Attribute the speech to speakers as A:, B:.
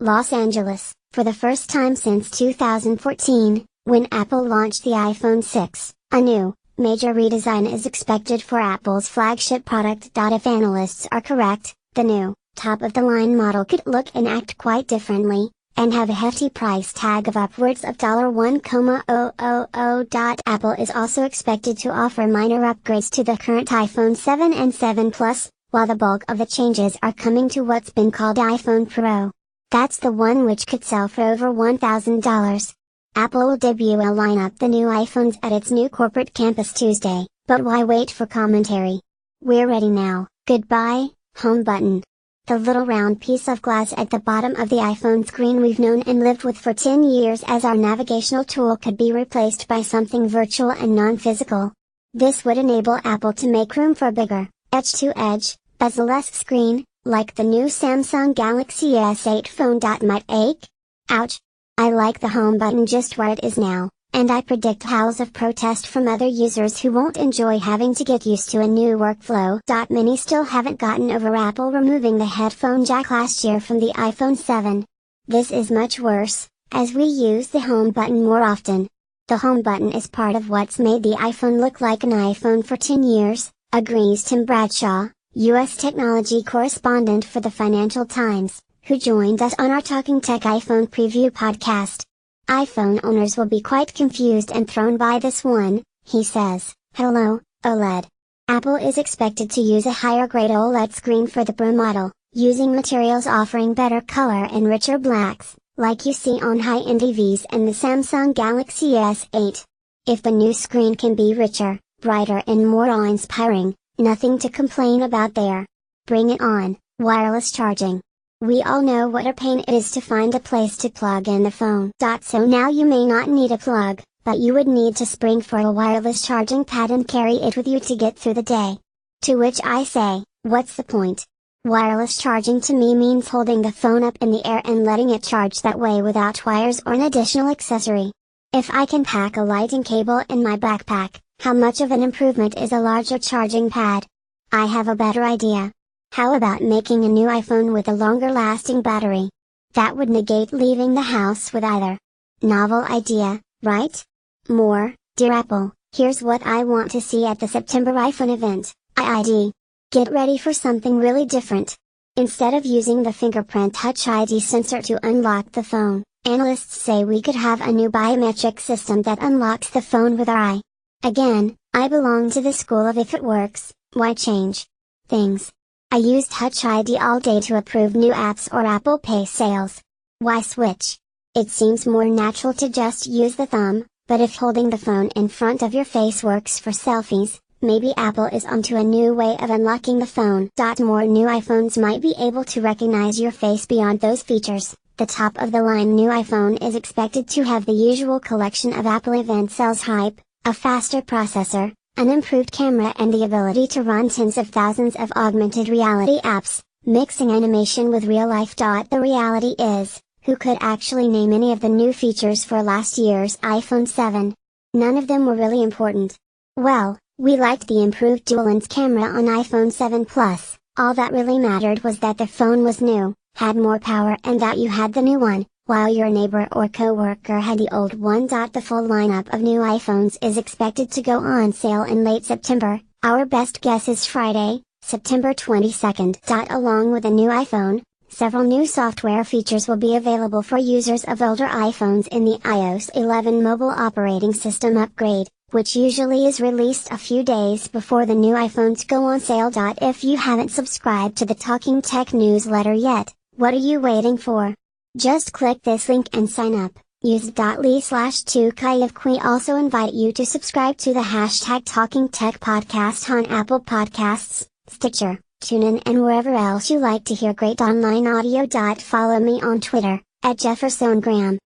A: Los Angeles, for the first time since 2014, when Apple launched the iPhone 6, a new, major redesign is expected for Apple's flagship product. If analysts are correct, the new, top-of-the-line model could look and act quite differently, and have a hefty price tag of upwards of $1,000. Apple is also expected to offer minor upgrades to the current iPhone 7 and 7 Plus, while the bulk of the changes are coming to what's been called iPhone Pro. That's the one which could sell for over $1,000. Apple will debut a lineup the new iPhones at its new corporate campus Tuesday, but why wait for commentary? We're ready now. Goodbye, home button. The little round piece of glass at the bottom of the iPhone screen we've known and lived with for 10 years as our navigational tool could be replaced by something virtual and non-physical. This would enable Apple to make room for a bigger, edge-to-edge, bezel-less screen, like the new Samsung Galaxy S8 phone. Might ache? Ouch! I like the home button just where it is now, and I predict howls of protest from other users who won't enjoy having to get used to a new workflow. Many still haven't gotten over Apple removing the headphone jack last year from the iPhone 7. This is much worse, as we use the home button more often. The home button is part of what's made the iPhone look like an iPhone for 10 years, agrees Tim Bradshaw, U.S. technology correspondent for the Financial Times, who joined us on our Talking Tech iPhone preview podcast. iPhone owners will be quite confused and thrown by this one, he says. Hello, OLED. Apple is expected to use a higher-grade OLED screen for the Pro model, using materials offering better color and richer blacks, like you see on high-end TVs and the Samsung Galaxy S8. If the new screen can be richer, brighter and more awe-inspiring, nothing to complain about there. Bring it on, wireless charging. We all know what a pain it is to find a place to plug in the phone. So now you may not need a plug, but you would need to spring for a wireless charging pad and carry it with you to get through the day. To which I say, what's the point? Wireless charging to me means holding the phone up in the air and letting it charge that way without wires or an additional accessory. If I can pack a lighting cable in my backpack, how much of an improvement is a larger charging pad? I have a better idea. How about making a new iPhone with a longer lasting battery? That would negate leaving the house with either. Novel idea, right? More, dear Apple, here's what I want to see at the September iPhone event, IID. Get ready for something really different. Instead of using the fingerprint Touch ID sensor to unlock the phone, analysts say we could have a new biometric system that unlocks the phone with our eye. Again, I belong to the school of if it works, why change things? I use Touch ID all day to approve new apps or Apple Pay sales. Why switch? It seems more natural to just use the thumb, but if holding the phone in front of your face works for selfies, maybe Apple is onto a new way of unlocking the phone. More new iPhones might be able to recognize your face beyond those features. The top-of-the-line new iPhone is expected to have the usual collection of Apple event sales hype, a faster processor, an improved camera and the ability to run tens of thousands of augmented reality apps, mixing animation with real life. The reality is, who could actually name any of the new features for last year's iPhone 7? None of them were really important. Well, we liked the improved dual-lens camera on iPhone 7 Plus, all that really mattered was that the phone was new, had more power and that you had the new one, while your neighbor or coworker had the old one. The full lineup of new iPhones is expected to go on sale in late September, our best guess is Friday, September 22nd. Along with a new iPhone, several new software features will be available for users of older iPhones in the iOS 11 mobile operating system upgrade, which usually is released a few days before the new iPhones go on sale. If you haven't subscribed to the Talking Tech newsletter yet, what are you waiting for? Just click this link and sign up. Use .ly/2kayif. We also invite you to subscribe to the hashtag Talking Tech podcast on Apple Podcasts, Stitcher, TuneIn and wherever else you like to hear great online audio. Follow me on Twitter, @JeffersonGraham.